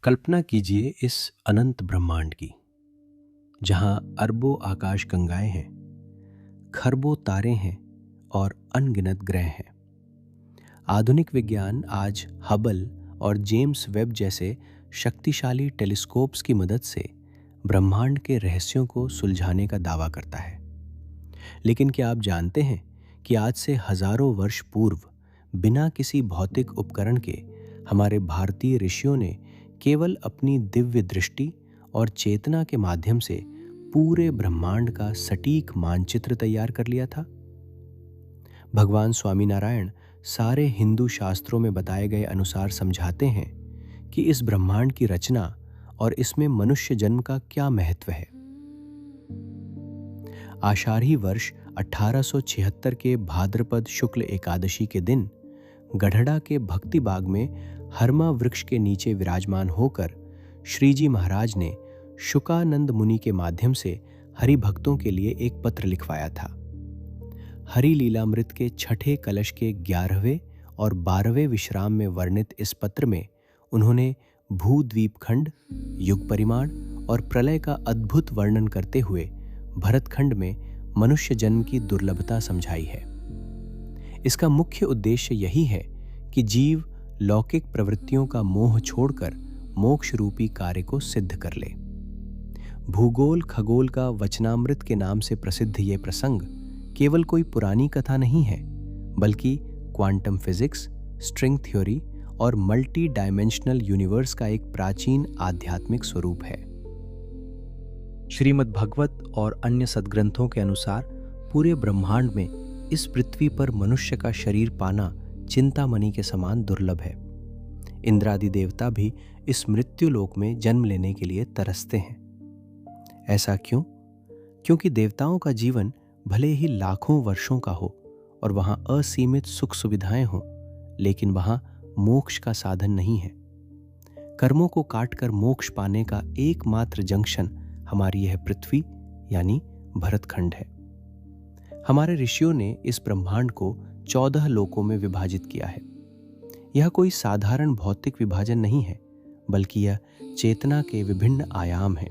कल्पना कीजिए इस अनंत ब्रह्मांड की, जहां अरबों आकाश गंगाएं हैं, खरबों तारे हैं और अनगिनत ग्रह हैं। आधुनिक विज्ञान आज हबल और जेम्स वेब जैसे शक्तिशाली टेलीस्कोप्स की मदद से ब्रह्मांड के रहस्यों को सुलझाने का दावा करता है। लेकिन क्या आप जानते हैं कि आज से हजारों वर्ष पूर्व बिना किसी भौतिक उपकरण के हमारे भारतीय ऋषियों ने केवल अपनी दिव्य दृष्टि और चेतना के माध्यम से पूरे ब्रह्मांड का सटीक मानचित्र तैयार कर लिया था। भगवान स्वामीनारायण सारे हिंदू शास्त्रों में बताए गए अनुसार समझाते हैं कि इस ब्रह्मांड की रचना और इसमें मनुष्य जन्म का क्या महत्व है। आषाढ़ी वर्ष 1876 के भाद्रपद शुक्ल एकादशी के दिन गढ़ड़ा के भक्ति बाग में हरमा वृक्ष के नीचे विराजमान होकर श्रीजी महाराज ने शुकानंद मुनि के माध्यम से हरि भक्तों के लिए एक पत्र लिखवाया था। हरि लीलामृत के छठे कलश के 11वें और 12वें विश्राम में वर्णित इस पत्र में उन्होंने भूद्वीप खंड, युग परिमाण और प्रलय का अद्भुत वर्णन करते हुए भरतखंड में मनुष्य जन्म की दुर्लभता समझाई है। इसका मुख्य उद्देश्य यही है कि जीव लौकिक प्रवृत्तियों का मोह छोड़कर मोक्ष रूपी कार्य को सिद्ध कर ले। भूगोल खगोल का वचनामृत के नाम से प्रसिद्ध ये प्रसंग केवल कोई पुरानी कथा नहीं है, बल्कि क्वांटम फिजिक्स, स्ट्रिंग थ्योरी और मल्टी डायमेंशनल यूनिवर्स का एक प्राचीन आध्यात्मिक स्वरूप है। श्रीमद् भगवत और अन्य सद्ग्रंथों के अनुसार पूरे ब्रह्मांड में इस पृथ्वी पर मनुष्य का शरीर पाना चिंतामणि के समान दुर्लभ है। इंद्रादि देवता भी इस मृत्यु लोक में जन्म लेने के लिए तरसते हैं। ऐसा क्यों? क्योंकि देवताओं का जीवन भले ही लाखों वर्षों का हो और वहां असीमित सुख सुविधाएं हों, लेकिन वहां मोक्ष का साधन नहीं है। कर्मों को काटकर मोक्ष पाने का एकमात्र जंक्शन हमारी यह पृथ्वी यानी भरतखंड है। हमारे ऋषियों ने इस ब्रह्मांड को 14 लोकों में विभाजित किया है। यह कोई साधारण भौतिक विभाजन नहीं है, बल्कि यह चेतना के विभिन्न आयाम हैं।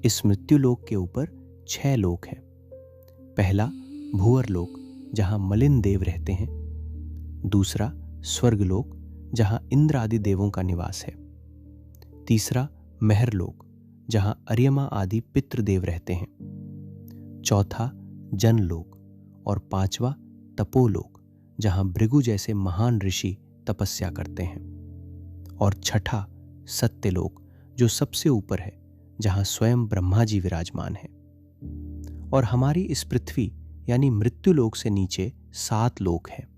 इस मृत्यु लोक के ऊपर 6 लोक हैं। पहला भूअर लोक, जहां मलिन देव रहते हैं। दूसरा स्वर्गलोक, जहां इंद्र आदि देवों का निवास है। तीसरा महरलोक, जहां अर्यमा आदि पितृदेव रहते हैं। चौथा जनलोक और 5वां तपोलोक, जहां भृगु जैसे महान ऋषि तपस्या करते हैं। और छठा सत्यलोक, जो सबसे ऊपर है, जहां स्वयं ब्रह्मा जी विराजमान हैं। और हमारी इस पृथ्वी यानी मृत्युलोक से नीचे 7 लोक हैं।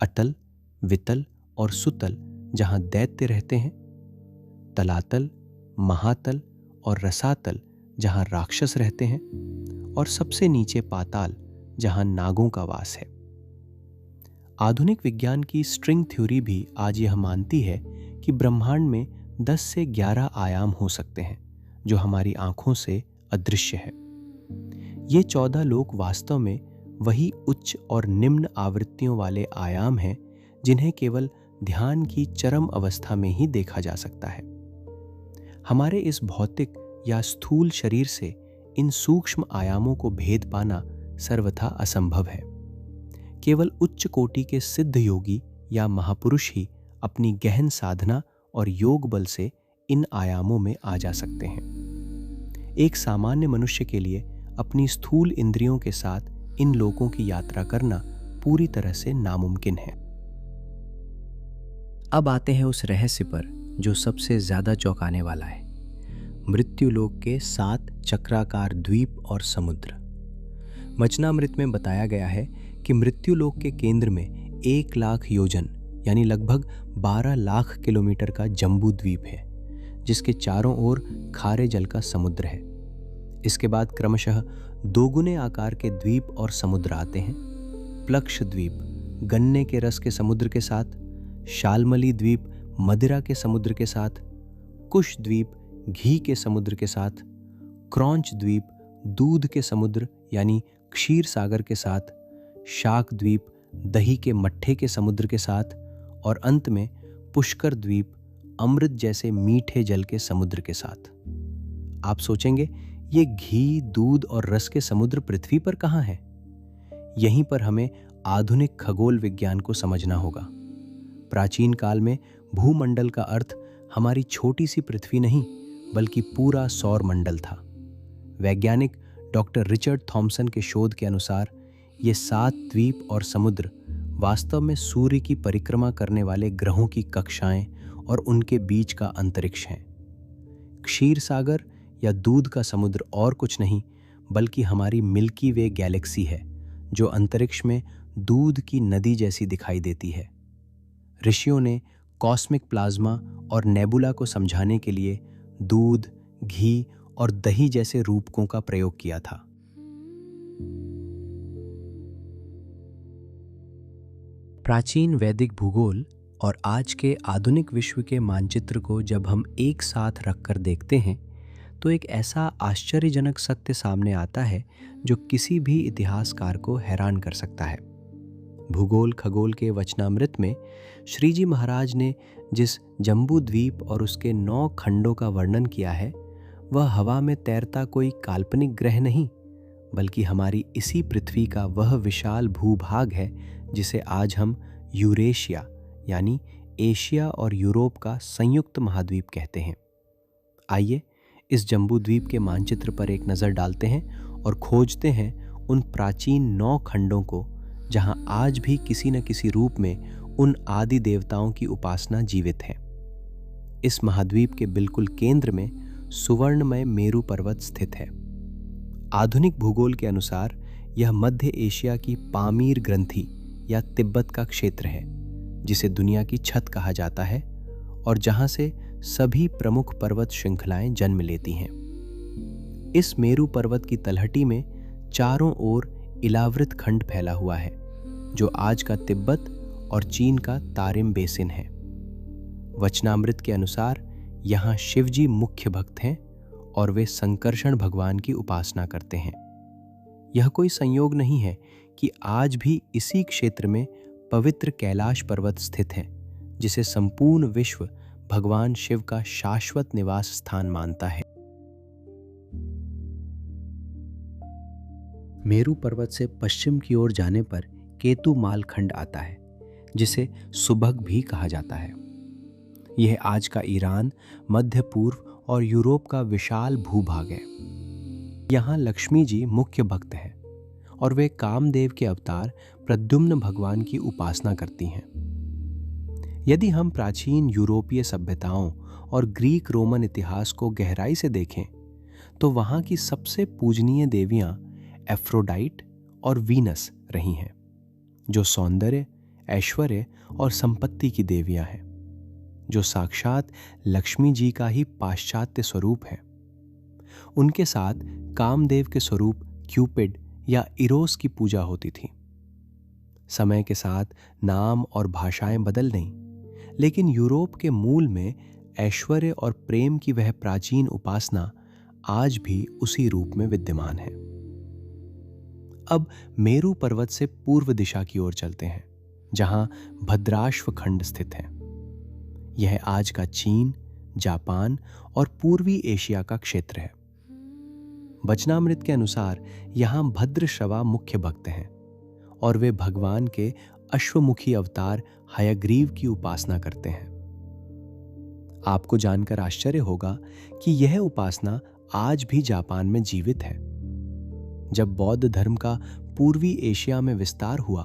अतल, वितल और सुतल, जहां दैत्य रहते हैं। तलातल, महातल और रसातल, जहां राक्षस रहते हैं। और सबसे नीचे पाताल, जहां नागों का वास है। आधुनिक विज्ञान की स्ट्रिंग थ्योरी भी आज यह मानती है कि ब्रह्मांड में 10 से 11 आयाम हो सकते हैं, जो हमारी आंखों से अदृश्य है। ये 14 लोक वास्तव में वही उच्च और निम्न आवृत्तियों वाले आयाम हैं जिन्हें केवल ध्यान की चरम अवस्था में ही देखा जा सकता है। हमारे इस भौतिक या स्थूल शरीर से इन सूक्ष्म आयामों को भेद पाना सर्वथा असंभव है। केवल उच्च कोटि के सिद्ध योगी या महापुरुष ही अपनी गहन साधना और योग बल से इन आयामों में आ जा सकते हैं। एक सामान्य मनुष्य के लिए अपनी स्थूल इंद्रियों के साथ इन लोकों की यात्रा करना पूरी तरह से नामुमकिन है। अब आते हैं उस रहस्य पर जो सबसे ज्यादा चौंकाने वाला है। मृत्युलोक के 7 चक्राकार द्वीप और समुद्र। वचनामृत में बताया गया है कि मृत्युलोक के केंद्र में 1 लाख योजन यानी लगभग 12 लाख किलोमीटर का जम्बू द्वीप है, जिसके चारों ओर खारे जल का समुद्र है। इसके बाद क्रमशः दोगुने आकार के द्वीप और समुद्र आते हैं। प्लक्ष द्वीप गन्ने के रस के समुद्र के साथ, शालमली द्वीप मदिरा के समुद्र के साथ, कुश द्वीप घी के समुद्र के साथ, क्रौंच द्वीप दूध के समुद्र यानी क्षीर सागर के साथ, शाक द्वीप दही के मट्ठे के समुद्र के साथ और अंत में पुष्कर द्वीप अमृत जैसे मीठे जल के समुद्र के साथ। आप सोचेंगे, ये घी, दूध और रस के समुद्र पृथ्वी पर कहाँ हैं? यहीं पर हमें आधुनिक खगोल विज्ञान को समझना होगा। प्राचीन काल में भूमंडल का अर्थ हमारी छोटी सी पृथ्वी नहीं, बल्कि पूरा सौर मंडल था। वैज्ञानिक डॉक्टर रिचर्ड थॉमसन के शोध के अनुसार ये 7 द्वीप और समुद्र वास्तव में सूर्य की परिक्रमा करने वाले ग्रहों की कक्षाएं और उनके बीच का अंतरिक्ष हैं। क्षीर सागर या दूध का समुद्र और कुछ नहीं, बल्कि हमारी मिल्की वे गैलेक्सी है, जो अंतरिक्ष में दूध की नदी जैसी दिखाई देती है। ऋषियों ने कॉस्मिक प्लाज्मा और नेबुला को समझाने के लिए दूध, घी और दही जैसे रूपकों का प्रयोग किया था। प्राचीन वैदिक भूगोल और आज के आधुनिक विश्व के मानचित्र को जब हम एक साथ रखकर देखते हैं, तो एक ऐसा आश्चर्यजनक सत्य सामने आता है जो किसी भी इतिहासकार को हैरान कर सकता है। भूगोल खगोल के वचनामृत में श्री जी महाराज ने जिस जम्बू द्वीप और उसके 9 खंडों का वर्णन किया है, वह हवा में तैरता कोई काल्पनिक ग्रह नहीं, बल्कि हमारी इसी पृथ्वी का वह विशाल भूभाग है जिसे आज हम यूरेशिया यानी एशिया और यूरोप का संयुक्त महाद्वीप कहते हैं। आइए इस जम्बू द्वीप के मानचित्र पर एक नज़र डालते हैं और खोजते हैं उन प्राचीन 9 खंडों को, जहां आज भी किसी न किसी रूप में उन आदि देवताओं की उपासना जीवित है। इस महाद्वीप के बिल्कुल केंद्र में सुवर्णमय मेरू पर्वत स्थित है। आधुनिक भूगोल के अनुसार यह मध्य एशिया की पामीर ग्रंथि या तिब्बत का क्षेत्र है, जिसे दुनिया की छत कहा जाता है और जहां से सभी प्रमुख पर्वत श्रृंखलाएं जन्म लेती हैं। इस मेरू पर्वत की तलहटी में चारों ओर इलावृत खंड फैला हुआ है, जो आज का तिब्बत और चीन का तारिम बेसिन है। वचनामृत के अनुसार यहाँ शिवजी मुख्य भक्त हैं और वे संकर्षण भगवान की उपासना करते हैं। यह कोई संयोग नहीं है कि आज भी इसी क्षेत्र में पवित्र कैलाश पर्वत स्थित है, जिसे संपूर्ण विश्व भगवान शिव का शाश्वत निवास स्थान मानता है। मेरू पर्वत से पश्चिम की ओर जाने पर केतुमाल खंड आता है, जिसे सुबक भी कहा जाता है। यह आज का ईरान, मध्य पूर्व और यूरोप का विशाल भूभाग है। यहाँ लक्ष्मी जी मुख्य भक्त हैं और वे कामदेव के अवतार प्रद्युम्न भगवान की उपासना करती हैं। यदि हम प्राचीन यूरोपीय सभ्यताओं और ग्रीक रोमन इतिहास को गहराई से देखें, तो वहाँ की सबसे पूजनीय देवियाँ एफ्रोडाइट और वीनस रही हैं, जो सौंदर्य, ऐश्वर्य और संपत्ति की देवियाँ हैं, जो साक्षात लक्ष्मी जी का ही पाश्चात्य स्वरूप है। उनके साथ कामदेव के स्वरूप क्यूपिड या इरोस की पूजा होती थी। समय के साथ नाम और भाषाएं बदल गईं, लेकिन यूरोप के मूल में ऐश्वर्य और प्रेम की वह प्राचीन उपासना आज भी उसी रूप में विद्यमान है। अब मेरू पर्वत से पूर्व दिशा की ओर चलते हैं, जहां भद्राश्व खंड स्थित है। यह आज का चीन, जापान और पूर्वी एशिया का क्षेत्र है। वचनामृत के अनुसार यहाँ भद्रश्रवा मुख्य भक्त हैं और वे भगवान के अश्वमुखी अवतार हयग्रीव की उपासना करते हैं। आपको जानकर आश्चर्य होगा कि यह उपासना आज भी जापान में जीवित है। जब बौद्ध धर्म का पूर्वी एशिया में विस्तार हुआ,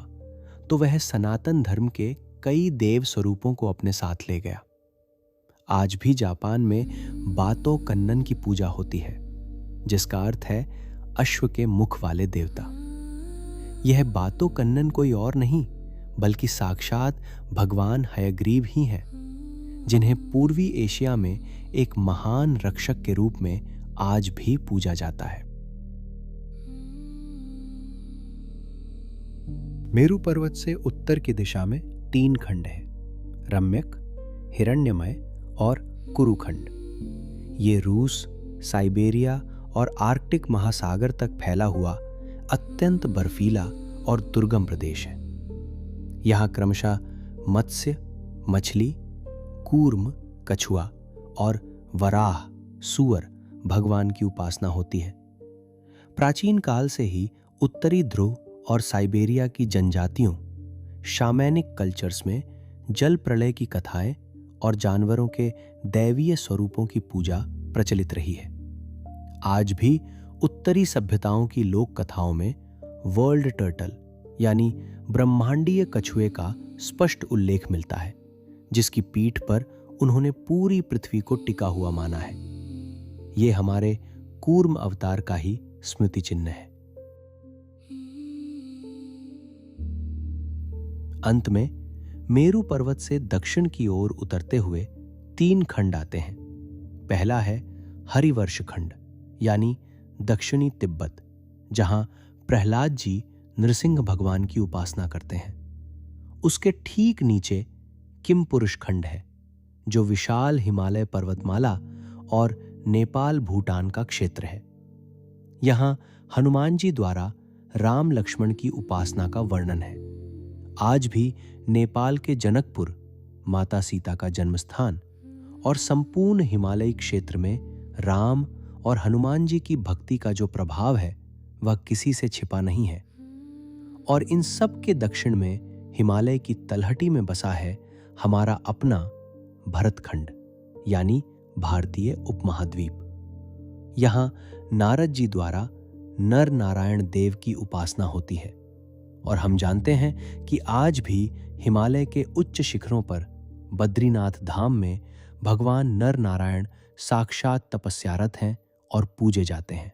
तो वह सनातन धर्म के कई देव स्वरूपों को अपने साथ ले गया। आज भी जापान में बातो कन्नन की पूजा होती है, जिसका अर्थ है अश्व के मुख वाले देवता। यह बातो कन्नन कोई और नहीं, बल्कि साक्षात भगवान हयग्रीव ही हैं, जिन्हें पूर्वी एशिया में एक महान रक्षक के रूप में आज भी पूजा जाता है। मेरू पर्वत से उत्तर की दिशा में 3 खंड हैं, रम्यक, हिरण्यमय और कुरुखंड। ये रूस, साइबेरिया और आर्कटिक महासागर तक फैला हुआ अत्यंत बर्फीला और दुर्गम प्रदेश है। यहाँ क्रमशः मत्स्य, मछली, कूर्म, कछुआ और वराह सूअर भगवान की उपासना होती है। प्राचीन काल से ही उत्तरी ध्रुव और साइबेरिया की जनजातियों शामैनिक कल्चर्स में जल प्रलय की कथाएं और जानवरों के दैवीय स्वरूपों की पूजा प्रचलित रही है। आज भी उत्तरी सभ्यताओं की लोक कथाओं में वर्ल्ड टर्टल यानी ब्रह्मांडीय कछुए का स्पष्ट उल्लेख मिलता है, जिसकी पीठ पर उन्होंने पूरी पृथ्वी को टिका हुआ माना है। ये हमारे कूर्म अवतार का ही स्मृति चिन्ह है। अंत में मेरु पर्वत से दक्षिण की ओर उतरते हुए 3 खंड आते हैं। पहला है हरिवर्ष खंड यानी दक्षिणी तिब्बत, जहां प्रहलाद जी नृसिंह भगवान की उपासना करते हैं। उसके ठीक नीचे किम पुरुष खंड है, जो विशाल हिमालय पर्वतमाला और नेपाल भूटान का क्षेत्र है। यहां हनुमान जी द्वारा राम लक्ष्मण की उपासना का वर्णन है। आज भी नेपाल के जनकपुर माता सीता का जन्मस्थान और संपूर्ण हिमालयी क्षेत्र में राम और हनुमान जी की भक्ति का जो प्रभाव है वह किसी से छिपा नहीं है। और इन सब के दक्षिण में हिमालय की तलहटी में बसा है हमारा अपना भरतखंड यानी भारतीय उपमहाद्वीप। यहाँ नारद जी द्वारा नर नारायण देव की उपासना होती है और हम जानते हैं कि आज भी हिमालय के उच्च शिखरों पर बद्रीनाथ धाम में भगवान नर नारायण साक्षात तपस्यारत हैं और पूजे जाते हैं।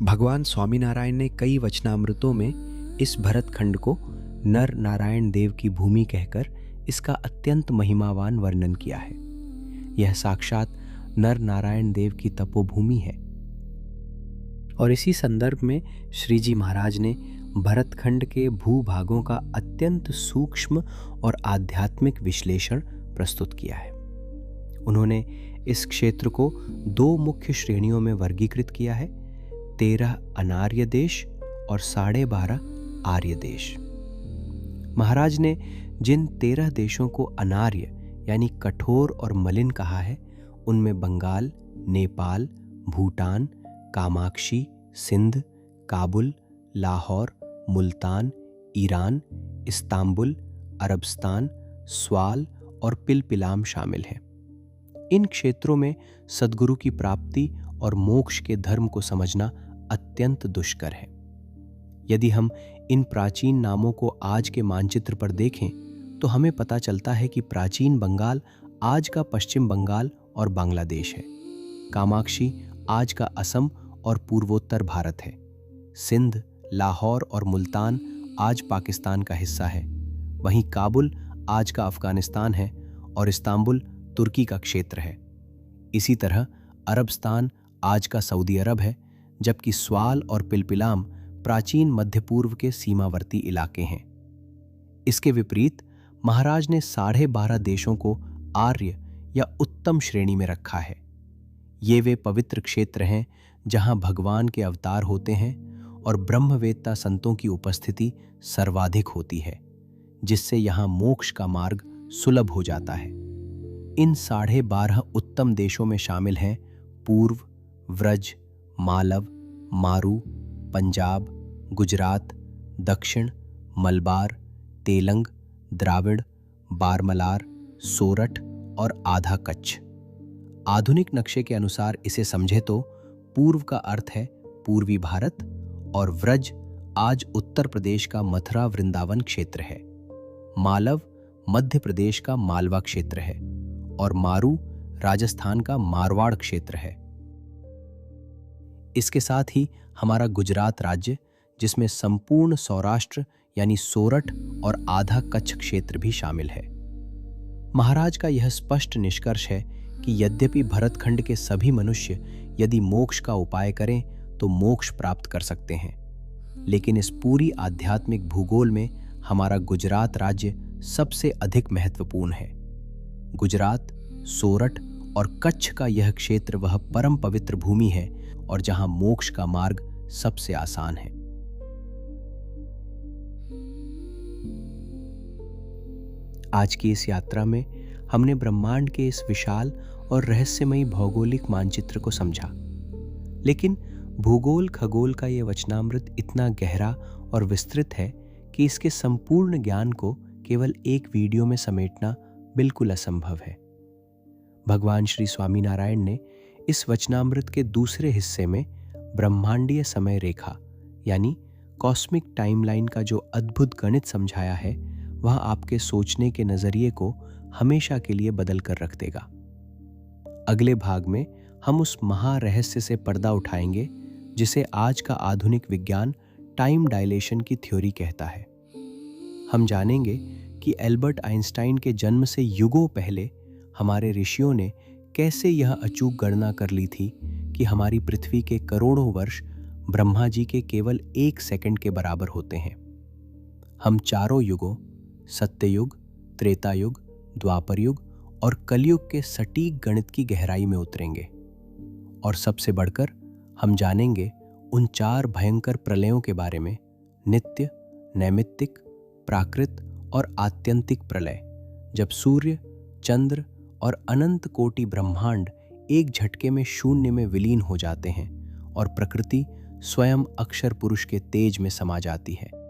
भगवान स्वामीनारायण ने कई वचनामृतों में इस भरतखंड को नर नारायण देव की भूमि कहकर इसका अत्यंत महिमावान वर्णन किया है। यह साक्षात नर नारायण देव की तपोभूमि है। और इसी संदर्भ में श्री जी महाराज ने भरतखंड के भूभागों का अत्यंत सूक्ष्म और आध्यात्मिक विश्लेषण प्रस्तुत किया है। उन्होंने इस क्षेत्र को 2 मुख्य श्रेणियों में वर्गीकृत किया है, 13 अनार्य देश और 12.5 आर्य देश। महाराज ने जिन 13 देशों को अनार्य यानी कठोर और मलिन कहा है, उनमें बंगाल, नेपाल, भूटान, कामाक्षी, सिंध, काबुल, लाहौर, मुल्तान, ईरान, इस्तांबुल, अरबस्तान, स्वाल और पिलपिलाम शामिल हैं। इन क्षेत्रों में सद्गुरु की प्राप्ति और मोक्ष के धर्म को समझना अत्यंत दुष्कर है। यदि हम इन प्राचीन नामों को आज के मानचित्र पर देखें तो हमें पता चलता है कि प्राचीन बंगाल आज का पश्चिम बंगाल और बांग्लादेश है। कामाक्षी आज का असम और पूर्वोत्तर भारत है। सिंध, लाहौर और मुल्तान आज पाकिस्तान का हिस्सा है। वहीं काबुल आज का अफगानिस्तान है और इस्तांबुल तुर्की का क्षेत्र है। इसी तरह अरबस्तान आज का सऊदी अरब है, जबकि स्वाल और पिलपिलाम प्राचीन मध्य पूर्व के सीमावर्ती इलाके हैं। इसके विपरीत महाराज ने 12.5 देशों को आर्य या उत्तम श्रेणी में रखा है। ये वे पवित्र क्षेत्र हैं जहां भगवान के अवतार होते हैं और ब्रह्मवेत्ता संतों की उपस्थिति सर्वाधिक होती है, जिससे यहाँ मोक्ष का मार्ग सुलभ हो जाता है। इन 12.5 उत्तम देशों में शामिल हैं पूर्व, व्रज, मालव, मारू, पंजाब, गुजरात, दक्षिण, मलबार, तेलंग, द्राविड़, बारमलार, सोरठ और आधा कच्छ। आधुनिक नक्शे के अनुसार इसे समझे तो पूर्व का अर्थ है पूर्वी भारत और व्रज आज उत्तर प्रदेश का मथुरा वृंदावन क्षेत्र है। मालव मध्य प्रदेश का मालवा क्षेत्र है और मारू राजस्थान का मारवाड़ क्षेत्र है। इसके साथ ही हमारा गुजरात राज्य, जिसमें संपूर्ण सौराष्ट्र यानी सोरठ और आधा कच्छ क्षेत्र भी शामिल है। महाराज का यह स्पष्ट निष्कर्ष है कि यद्यपि भरतखंड के सभी मनुष्य यदि मोक्ष का उपाय करें तो मोक्ष प्राप्त कर सकते हैं, लेकिन इस पूरी आध्यात्मिक भूगोल में हमारा गुजरात राज्य सबसे अधिक महत्वपूर्ण है। गुजरात, सोरठ और कच्छ का यह क्षेत्र वह परम पवित्र भूमि है और जहां मोक्ष का मार्ग सबसे आसान है। आज की इस यात्रा में हमने ब्रह्मांड के इस विशाल और रहस्यमयी भौगोलिक मानचित्र को समझा, लेकिन भूगोल खगोल का ये वचनामृत इतना गहरा और विस्तृत है कि इसके संपूर्ण ज्ञान को केवल एक वीडियो में समेटना बिल्कुल असंभव है। भगवान श्री स्वामीनारायण ने इस वचनामृत के दूसरे हिस्से में ब्रह्मांडीय समय रेखा यानी कॉस्मिक टाइमलाइन का जो अद्भुत गणित समझाया है, वह आपके सोचने के नजरिए को हमेशा के लिए बदल कर रख देगा। अगले भाग में हम उस महारहस्य से पर्दा उठाएंगे जिसे आज का आधुनिक विज्ञान टाइम डायलेशन की थ्योरी कहता है। हम जानेंगे कि एल्बर्ट आइंस्टाइन के जन्म से युगों पहले हमारे ऋषियों ने कैसे यह अचूक गणना कर ली थी कि हमारी पृथ्वी के करोड़ों वर्ष ब्रह्मा जी के केवल 1 सेकंड के बराबर होते हैं। हम चारों युगों सत्ययुग, त्रेता युग, द्वापर युग और कलयुग के सटीक गणित की गहराई में उतरेंगे और सबसे बढ़कर हम जानेंगे उन 4 भयंकर प्रलयों के बारे में, नित्य, नैमित्तिक, प्राकृत और आत्यंतिक प्रलय, जब सूर्य, चंद्र और अनंत कोटि ब्रह्मांड एक झटके में शून्य में विलीन हो जाते हैं और प्रकृति स्वयं अक्षर पुरुष के तेज में समा जाती है।